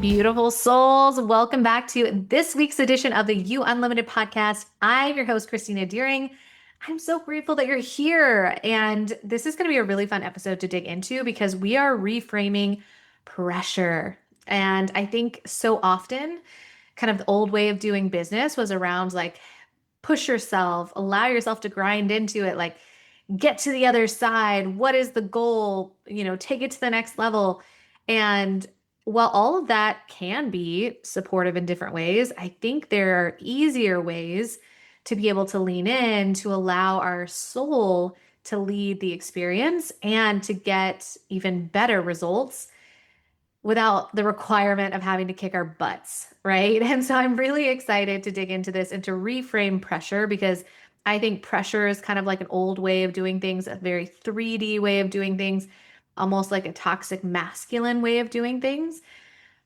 Beautiful souls, welcome back to this week's edition of the You Unlimited podcast. I'm your host, Christina Deering. I'm so grateful that you're here. And this is going to be a really fun episode to dig into because we are reframing pressure. And I think so often, kind of the old way of doing business was around like push yourself, allow yourself to grind into it, like get to the other side. What is the goal? Take it to the next level. And while all of that can be supportive in different ways, I think there are easier ways to be able to lean in to allow our soul to lead the experience and to get even better results without the requirement of having to kick our butts, right? And so I'm really excited to dig into this and to reframe pressure because I think pressure is kind of like an old way of doing things, a very 3D way of doing things, almost like a toxic masculine way of doing things.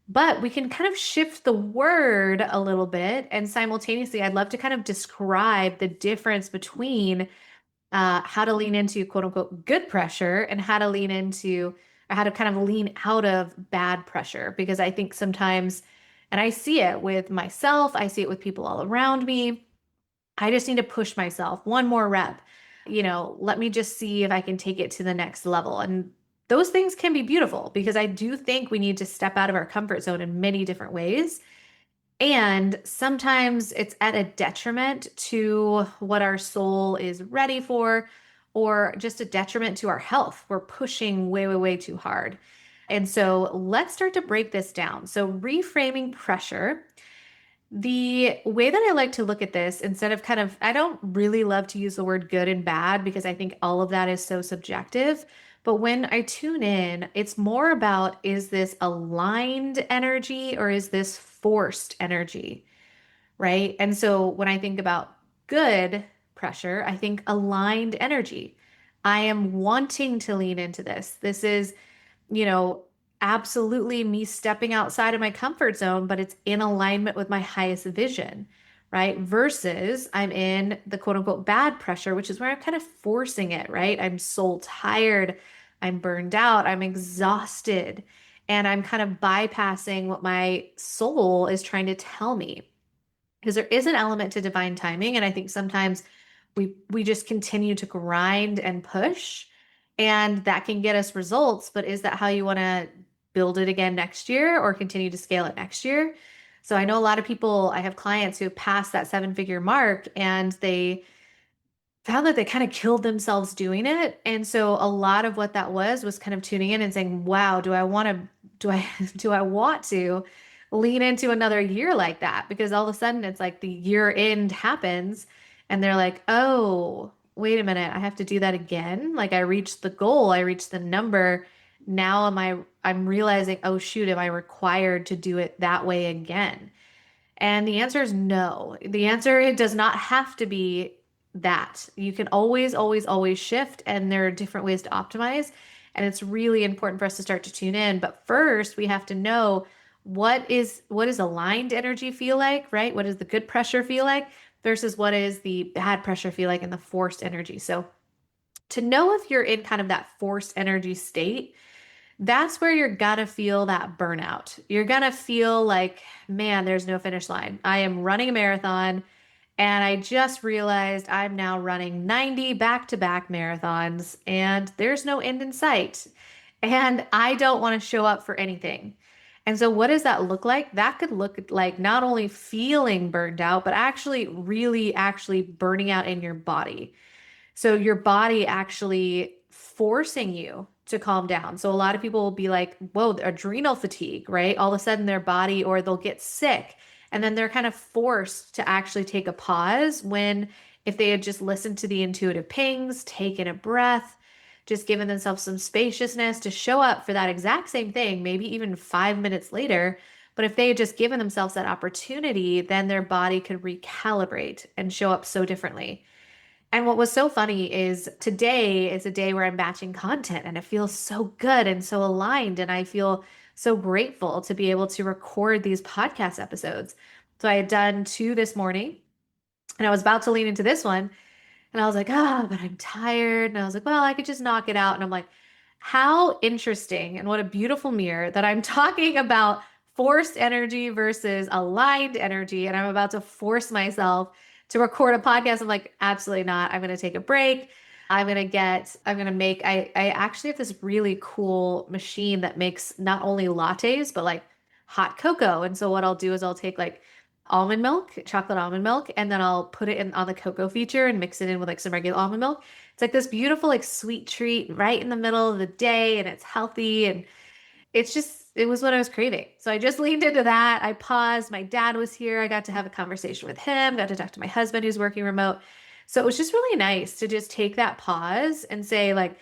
But we can kind of shift the word a little bit. And simultaneously, I'd love to kind of describe the difference between how to lean into quote unquote good pressure and how to lean into or how to kind of lean out of bad pressure. Because I think sometimes, and I see it with myself, I see it with people all around me. I just need to push myself one more rep. Let me just see if I can take it to the next level. And those things can be beautiful because I do think we need to step out of our comfort zone in many different ways. And sometimes it's at a detriment to what our soul is ready for, or just a detriment to our health. We're pushing way, way, way too hard. And so let's start to break this down. So, reframing pressure. The way that I like to look at this, instead of kind of, I don't really love to use the word good and bad because I think all of that is so subjective. But when I tune in, it's more about, is this aligned energy or is this forced energy? Right. And so when I think about good pressure, I think aligned energy. I am wanting to lean into this. This is, you know, absolutely me stepping outside of my comfort zone, but it's in alignment with my highest vision, right? Versus I'm in the quote unquote bad pressure, which is where I'm kind of forcing it, right? I'm soul tired, I'm burned out, I'm exhausted, and I'm kind of bypassing what my soul is trying to tell me. Because there is an element to divine timing, and I think sometimes we just continue to grind and push, and that can get us results, but is that how you want to build it again next year or continue to scale it next year? So I know a lot of people, I have clients who have passed that seven-figure mark and they found that they kind of killed themselves doing it. And so a lot of what that was kind of tuning in and saying, wow, do I, do I want to lean into another year like that? Because all of a sudden it's like the year end happens and they're like, oh, wait a minute, I have to do that again. Like I reached the goal, I reached the number. Now I'm realizing, oh shoot, am I required to do it that way again? And the answer is no. The answer, it does not have to be that. You can always, always, always shift, and there are different ways to optimize. And it's really important for us to start to tune in. But first, we have to know what is aligned energy feel like, right? What does the good pressure feel like versus what is the bad pressure feel like and the forced energy. So to know if you're in kind of that forced energy state, that's where you're gonna feel that burnout. You're gonna feel like, man, there's no finish line. I am running a marathon and I just realized I'm now running 90 back-to-back marathons and there's no end in sight. And I don't want to show up for anything. And so, what does that look like? That could look like not only feeling burned out, but actually, really, actually burning out in your body. So your body actually forcing you to calm down. So a lot of people will be like, whoa, adrenal fatigue, right? All of a sudden their body, or they'll get sick. And then they're kind of forced to actually take a pause when, if they had just listened to the intuitive pings, taken a breath, just given themselves some spaciousness to show up for that exact same thing, maybe even 5 minutes later. But if they had just given themselves that opportunity, then their body could recalibrate and show up so differently. And what was so funny is today is a day where I'm batching content and it feels so good and so aligned. And I feel so grateful to be able to record these podcast episodes. So I had done two this morning and I was about to lean into this one. And I was like, but I'm tired. And I was like, well, I could just knock it out. And I'm like, how interesting and what a beautiful mirror that I'm talking about forced energy versus aligned energy. And I'm about to force myself to record a podcast. I'm like, absolutely not. I'm going to take a break. I'm going to make, I actually have this really cool machine that makes not only lattes, but like hot cocoa. And so what I'll do is I'll take like almond milk, chocolate almond milk, and then I'll put it in on the cocoa feature and mix it in with like some regular almond milk. It's like this beautiful, like sweet treat right in the middle of the day, and it's healthy. And it was what I was craving. So I just leaned into that. I paused. My dad was here. I got to have a conversation with him, got to talk to my husband who's working remote. So it was just really nice to just take that pause and say, like,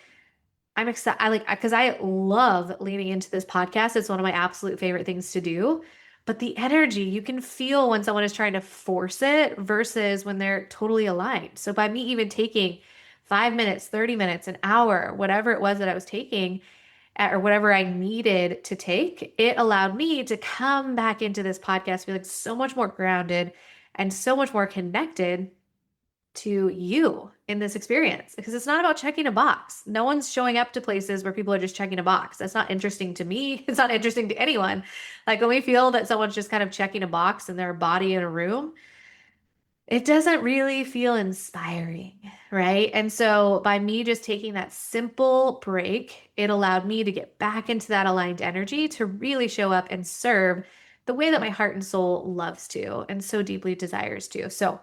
I'm excited. Because I love leaning into this podcast. It's one of my absolute favorite things to do. But the energy you can feel when someone is trying to force it versus when they're totally aligned. So by me even taking 5 minutes, 30 minutes, an hour, whatever it was that I was taking, or whatever I needed to take, it allowed me to come back into this podcast, feel like so much more grounded and so much more connected to you in this experience because it's not about checking a box. No one's showing up to places where people are just checking a box. That's not interesting to me. It's not interesting to anyone. Like when we feel that someone's just kind of checking a box in their body in a room, it doesn't really feel inspiring, right? And so by me just taking that simple break, it allowed me to get back into that aligned energy to really show up and serve the way that my heart and soul loves to and so deeply desires to. So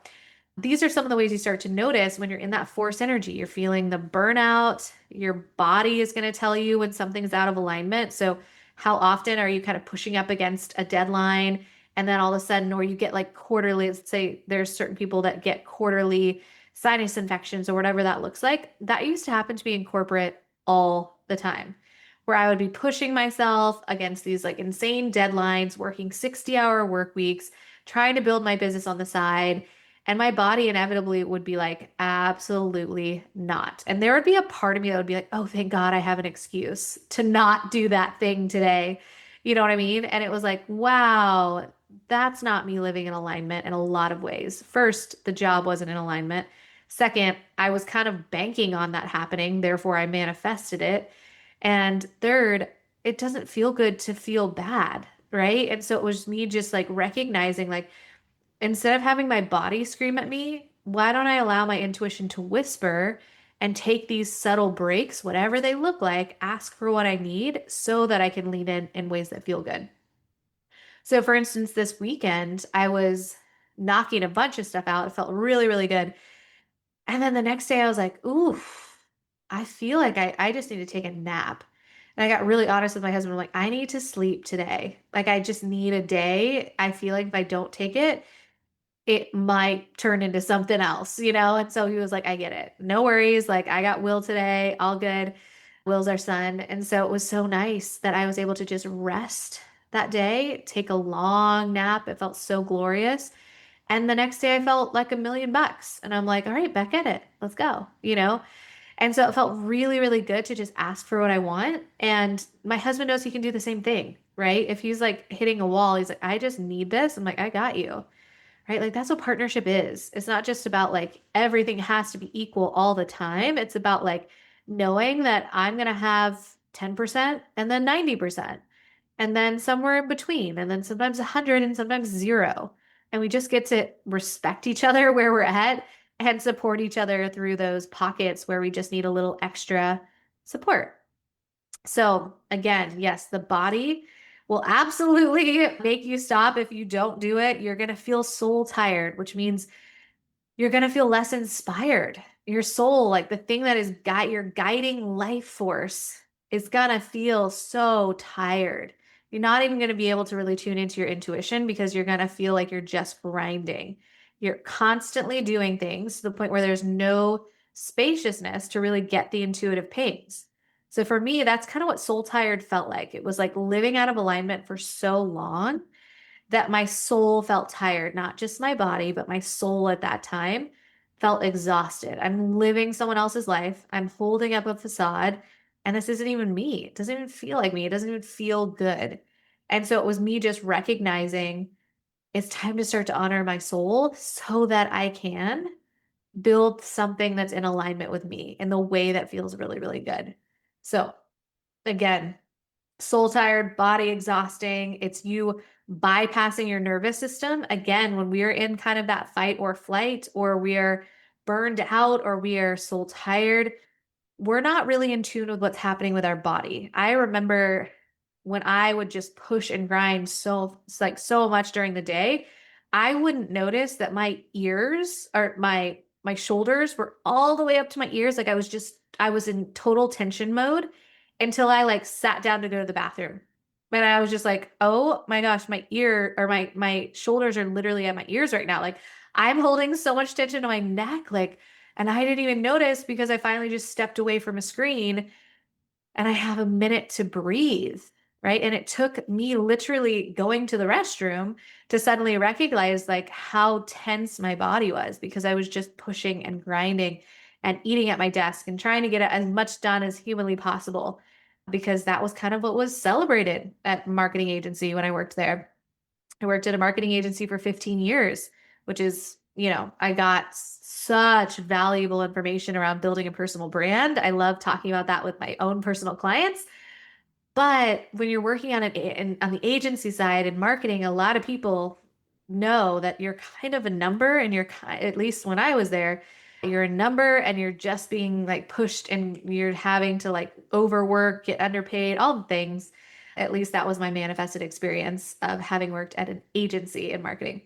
these are some of the ways you start to notice when you're in that force energy. You're feeling the burnout. Your body is going to tell you when something's out of alignment. So, how often are you kind of pushing up against a deadline? And then all of a sudden, or you get like quarterly, let's say there's certain people that get quarterly sinus infections or whatever that looks like. That used to happen to me in corporate all the time, where I would be pushing myself against these like insane deadlines, working 60-hour work weeks, trying to build my business on the side. And my body inevitably would be like, absolutely not. And there would be a part of me that would be like, oh, thank God I have an excuse to not do that thing today. You know what I mean? And it was like, wow, that's not me living in alignment in a lot of ways. First, the job wasn't in alignment. Second, I was kind of banking on that happening. Therefore, I manifested it. And third, it doesn't feel good to feel bad. Right. And so it was me just like recognizing, like, instead of having my body scream at me, why don't I allow my intuition to whisper and take these subtle breaks, whatever they look like, ask for what I need so that I can lean in ways that feel good. So, for instance, this weekend, I was knocking a bunch of stuff out. It felt really, really good. And then the next day, I was like, ooh, I feel like I just need to take a nap. And I got really honest with my husband. I'm like, I need to sleep today. Like, I just need a day. I feel like if I don't take it, it might turn into something else, you know? And so he was like, I get it. No worries. Like, I got Will today. All good. Will's our son. And so it was so nice that I was able to just rest that day, take a long nap. It felt so glorious. And the next day I felt like $1,000,000. And I'm like, all right, back at it. Let's go, you know? And so it felt really, really good to just ask for what I want. And my husband knows he can do the same thing, right? If he's like hitting a wall, he's like, I just need this. I'm like, I got you, right? Like that's what partnership is. It's not just about like everything has to be equal all the time. It's about like knowing that I'm going to have 10% and then 90% and then somewhere in between and then sometimes 100 and sometimes zero. And we just get to respect each other where we're at and support each other through those pockets where we just need a little extra support. So again, yes, the body will absolutely make you stop if you don't do it. You're going to feel soul tired, which means you're going to feel less inspired. Your soul, like the thing that is your guiding life force, is going to feel so tired. You're not even going to be able to really tune into your intuition because you're going to feel like you're just grinding. You're constantly doing things to the point where there's no spaciousness to really get the intuitive pings. So for me, that's kind of what soul tired felt like. It was like living out of alignment for so long that my soul felt tired, not just my body, but my soul at that time felt exhausted. I'm living someone else's life. I'm holding up a facade, and this isn't even me. It doesn't even feel like me. It doesn't even feel good. And so it was me just recognizing it's time to start to honor my soul so that I can build something that's in alignment with me in the way that feels really, really good. So again, soul tired, body exhausting. It's you bypassing your nervous system. Again, when we are in kind of that fight or flight, or we are burned out, or we are soul tired, we're not really in tune with what's happening with our body. I remember when I would just push and grind so much during the day, I wouldn't notice that my ears or my shoulders were all the way up to my ears. Like I was in total tension mode until I like sat down to go to the bathroom. And I was just like, "Oh my gosh, my ear or my shoulders are literally at my ears right now. Like I'm holding so much tension to my neck like and I didn't even notice because I finally just stepped away from a screen and I have a minute to breathe, right? And it took me literally going to the restroom to suddenly recognize like how tense my body was because I was just pushing and grinding and eating at my desk and trying to get as much done as humanly possible because that was kind of what was celebrated at marketing agency when I worked there. I worked at a marketing agency for 15 years, which is, I got such valuable information around building a personal brand. I love talking about that with my own personal clients. But when you're working on the agency side and marketing, a lot of people know that you're kind of a number and at least when I was there, you're a number and you're just being like pushed and you're having to like overwork, get underpaid, all the things. At least that was my manifested experience of having worked at an agency in marketing.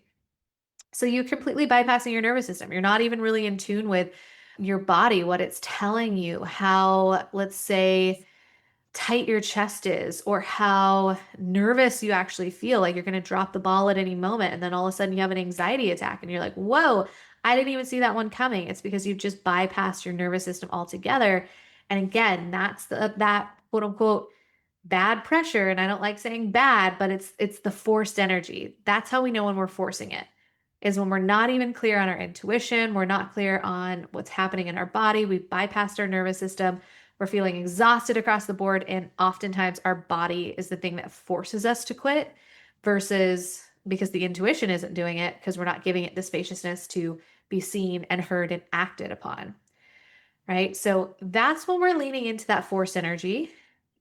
So you're completely bypassing your nervous system. You're not even really in tune with your body, what it's telling you, how, let's say, tight your chest is, or how nervous you actually feel, like you're going to drop the ball at any moment. And then all of a sudden you have an anxiety attack and you're like, whoa, I didn't even see that one coming. It's because you've just bypassed your nervous system altogether. And again, that's that quote unquote bad pressure. And I don't like saying bad, but it's the forced energy. That's how we know when we're forcing it. Is when we're not even clear on our intuition, we're not clear on what's happening in our body, we've bypassed our nervous system, we're feeling exhausted across the board, and oftentimes our body is the thing that forces us to quit versus because the intuition isn't doing it because we're not giving it the spaciousness to be seen and heard and acted upon, right? So that's when we're leaning into that force energy.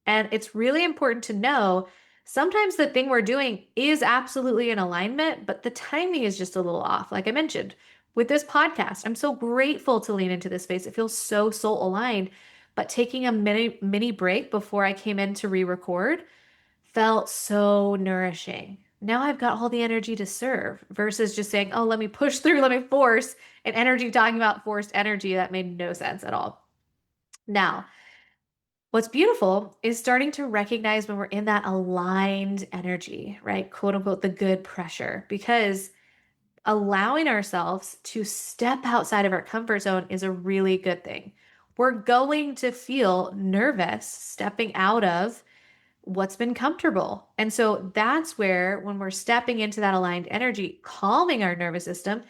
And it's really important to know sometimes the thing we're doing is absolutely in alignment, but the timing is just a little off. Like I mentioned with this podcast, I'm so grateful to lean into this space. It feels so soul aligned. But taking a mini break before I came in to re-record felt so nourishing. Now I've got all the energy to serve versus just saying, oh, let me push through, let me force, and energy talking about forced energy. That made no sense at all. Now, what's beautiful is starting to recognize when we're in that aligned energy, right? Quote unquote, the good pressure, because allowing ourselves to step outside of our comfort zone is a really good thing. We're going to feel nervous stepping out of what's been comfortable. And so that's where, when we're stepping into that aligned energy, calming our nervous system,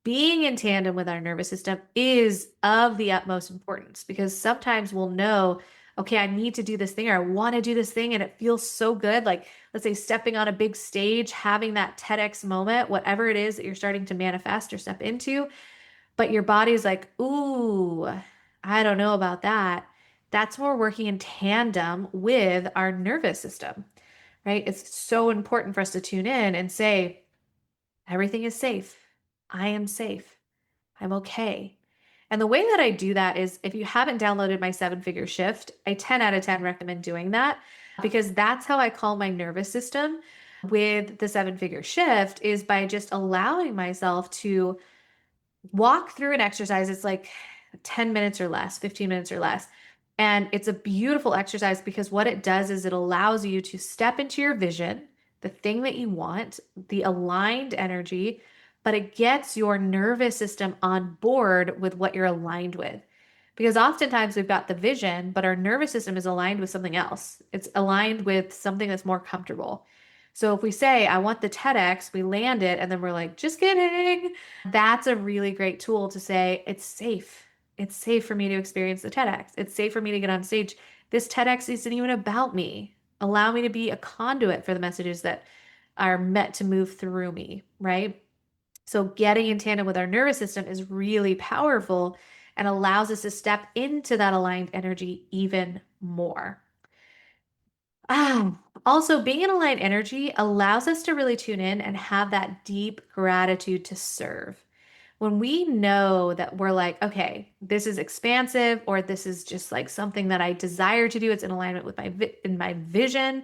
being in tandem with our nervous system is of the utmost importance because sometimes we'll know, okay, I need to do this thing or I want to do this thing and it feels so good. Like, let's say, stepping on a big stage, having that TEDx moment, whatever it is that you're starting to manifest or step into, but your body's like, ooh, I don't know about that. That's when we're working in tandem with our nervous system, right? It's so important for us to tune in and say, everything is safe. I am safe. I'm okay. And the way that I do that is if you haven't downloaded my 7 figure shift, I 10 out of 10 recommend doing that because that's how I calm my nervous system with the 7 figure shift is by just allowing myself to walk through an exercise. It's like 10 minutes or less, 15 minutes or less. And it's a beautiful exercise because what it does is it allows you to step into your vision, the thing that you want, the aligned energy, but it gets your nervous system on board with what you're aligned with. Because oftentimes we've got the vision, but our nervous system is aligned with something else. It's aligned with something that's more comfortable. So if we say, I want the TEDx, we land it, and then we're like, just kidding. That's a really great tool to say, it's safe. It's safe for me to experience the TEDx. It's safe for me to get on stage. This TEDx isn't even about me. Allow me to be a conduit for the messages that are meant to move through me, right? So getting in tandem with our nervous system is really powerful and allows us to step into that aligned energy even more. Also, being in aligned energy allows us to really tune in and have that deep gratitude to serve. When we know that we're like, okay, this is expansive, or this is just like something that I desire to do, it's in alignment with in my vision,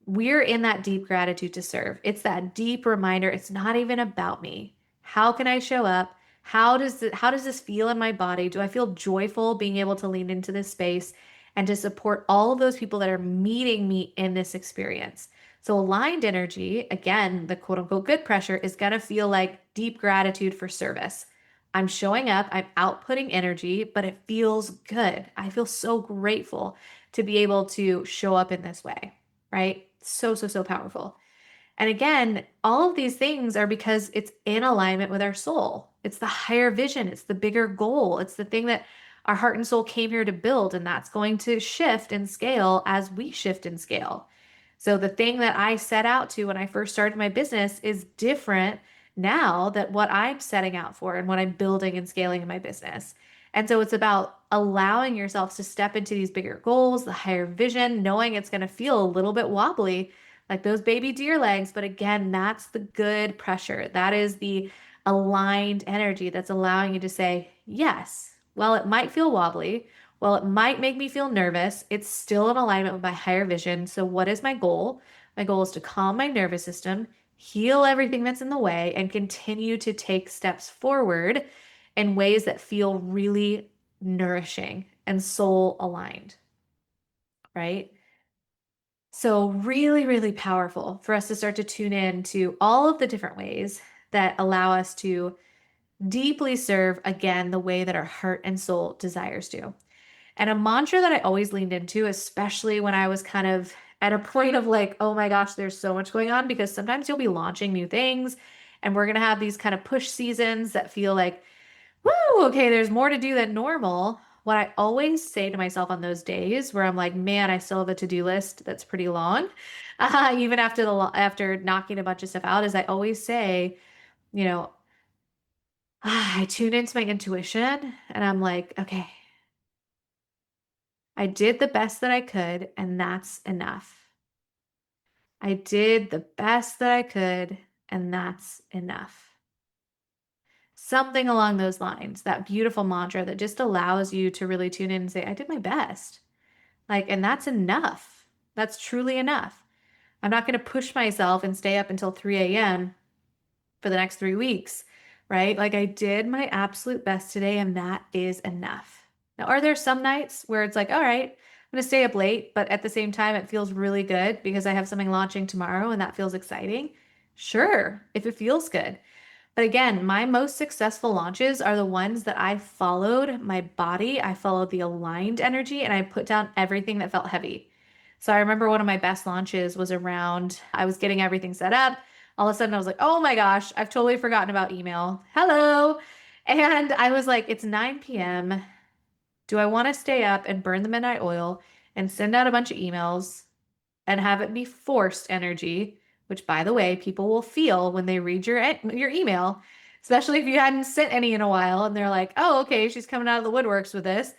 we're in that deep gratitude to serve. It's that deep reminder, it's not even about me. How can I show up? How does this feel in my body? Do I feel joyful being able to lean into this space and to support all of those people that are meeting me in this experience? So aligned energy, again, the quote unquote good pressure is going to feel like deep gratitude for service. I'm showing up, I'm outputting energy, but it feels good. I feel so grateful to be able to show up in this way, right? So, so, so powerful. And again, all of these things are because it's in alignment with our soul. It's the higher vision, it's the bigger goal, it's the thing that our heart and soul came here to build, and that's going to shift and scale as we shift and scale. So, the thing that I set out to when I first started my business is different now that what I'm setting out for and what I'm building and scaling in my business. And so, it's about allowing yourself to step into these bigger goals, the higher vision, knowing it's going to feel a little bit wobbly like those baby deer legs. But again, that's the good pressure. That is the aligned energy that's allowing you to say, yes, well, it might feel wobbly. Well, it might make me feel nervous. It's still in alignment with my higher vision. So, what is my goal? My goal is to calm my nervous system, heal everything that's in the way, and continue to take steps forward in ways that feel really nourishing and soul aligned, right? So, really, really powerful for us to start to tune in to all of the different ways that allow us to deeply serve again the way that our heart and soul desires to. And a mantra that I always leaned into, especially when I was kind of at a point of like, oh my gosh, there's so much going on, because sometimes you'll be launching new things and we're going to have these kind of push seasons that feel like, woo, okay, there's more to do than normal. What I always say to myself on those days where I'm like, man, I still have a to-do list that's pretty long, even after after knocking a bunch of stuff out, is I always say, you know, I tune into my intuition and I'm like, okay, I did the best that I could, and that's enough. I did the best that I could, and that's enough. Something along those lines, that beautiful mantra that just allows you to really tune in and say, I did my best. Like, and that's enough. That's truly enough. I'm not going to push myself and stay up until 3 a.m. for the next 3 weeks, right? Like, I did my absolute best today, and that is enough. Now, are there some nights where it's like, all right, I'm going to stay up late, but at the same time, it feels really good because I have something launching tomorrow and that feels exciting? Sure, if it feels good. But again, my most successful launches are the ones that I followed my body, I followed the aligned energy, and I put down everything that felt heavy. So I remember one of my best launches was around, I was getting everything set up. All of a sudden, I was like, oh my gosh, I've totally forgotten about email. Hello. And I was like, it's 9 p.m. Do I want to stay up and burn the midnight oil and send out a bunch of emails and have it be forced energy, which by the way, people will feel when they read your email, especially if you hadn't sent any in a while and they're like, "Oh, okay, she's coming out of the woodworks with this."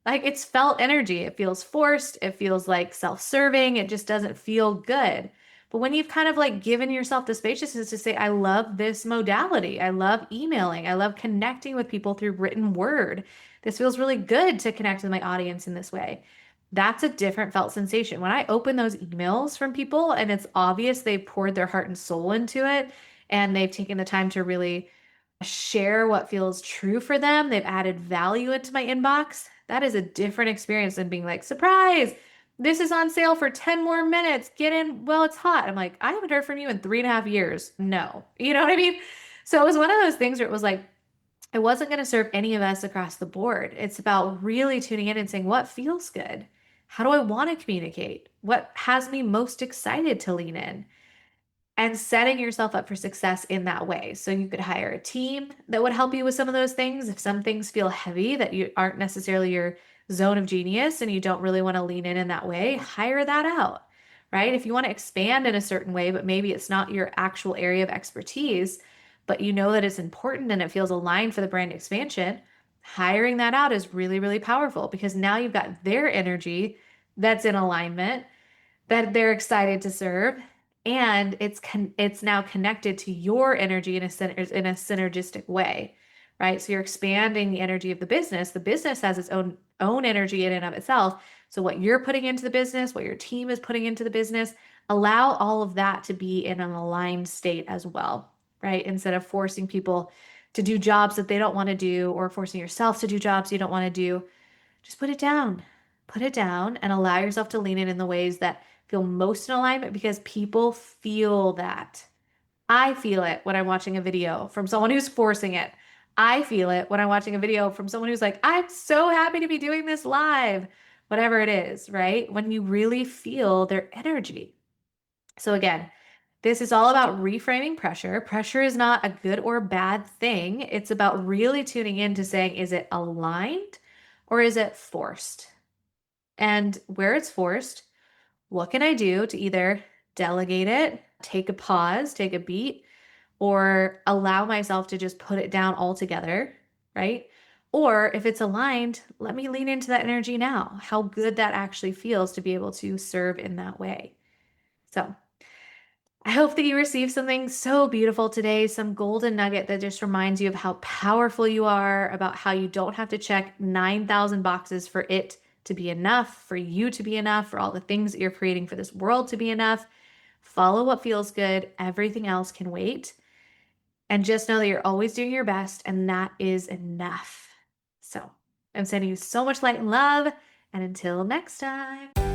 Like, it's felt energy. It feels forced, it feels like self-serving, it just doesn't feel good. But when you've kind of like given yourself the spaciousness to say, I love this modality. I love emailing. I love connecting with people through written word. This feels really good to connect with my audience in this way. That's a different felt sensation. When I open those emails from people and it's obvious they've poured their heart and soul into it and they've taken the time to really share what feels true for them, they've added value into my inbox. That is a different experience than being like, surprise, this is on sale for 10 more minutes. Get in. Well, it's hot. I'm like, I haven't heard from you in 3.5 years. No. You know what I mean? So it was one of those things where it was like, it wasn't going to serve any of us across the board. It's about really tuning in and saying, what feels good? How do I want to communicate? What has me most excited to lean in? And setting yourself up for success in that way. So you could hire a team that would help you with some of those things. If some things feel heavy that you aren't necessarily your zone of genius and you don't really want to lean in that way, hire that out, right? If you want to expand in a certain way, but maybe it's not your actual area of expertise, but you know that it's important and it feels aligned for the brand expansion, hiring that out is really, really powerful because now you've got their energy that's in alignment that they're excited to serve, and it's now connected to your energy in a synergistic way, right? So you're expanding the energy of the business. The business has its own energy in and of itself. So what you're putting into the business, what your team is putting into the business, allow all of that to be in an aligned state as well, right? Instead of forcing people to do jobs that they don't want to do, or forcing yourself to do jobs you don't want to do, just put it down. Put it down and allow yourself to lean in the ways that feel most in alignment, because people feel that. I feel it when I'm watching a video from someone who's forcing it. I feel it when I'm watching a video from someone who's like, I'm so happy to be doing this live, whatever it is, right? When you really feel their energy. So, again, this is all about reframing pressure. Pressure is not a good or bad thing. It's about really tuning in to saying, is it aligned or is it forced? And where it's forced, what can I do to either delegate it, take a pause, take a beat, or allow myself to just put it down altogether, right? Or if it's aligned, let me lean into that energy now. How good that actually feels to be able to serve in that way. So, I hope that you received something so beautiful today, some golden nugget that just reminds you of how powerful you are, about how you don't have to check 9,000 boxes for it to be enough, for you to be enough, for all the things that you're creating for this world to be enough. Follow what feels good. Everything else can wait. And just know that you're always doing your best, and that is enough. So, I'm sending you so much light and love. And until next time.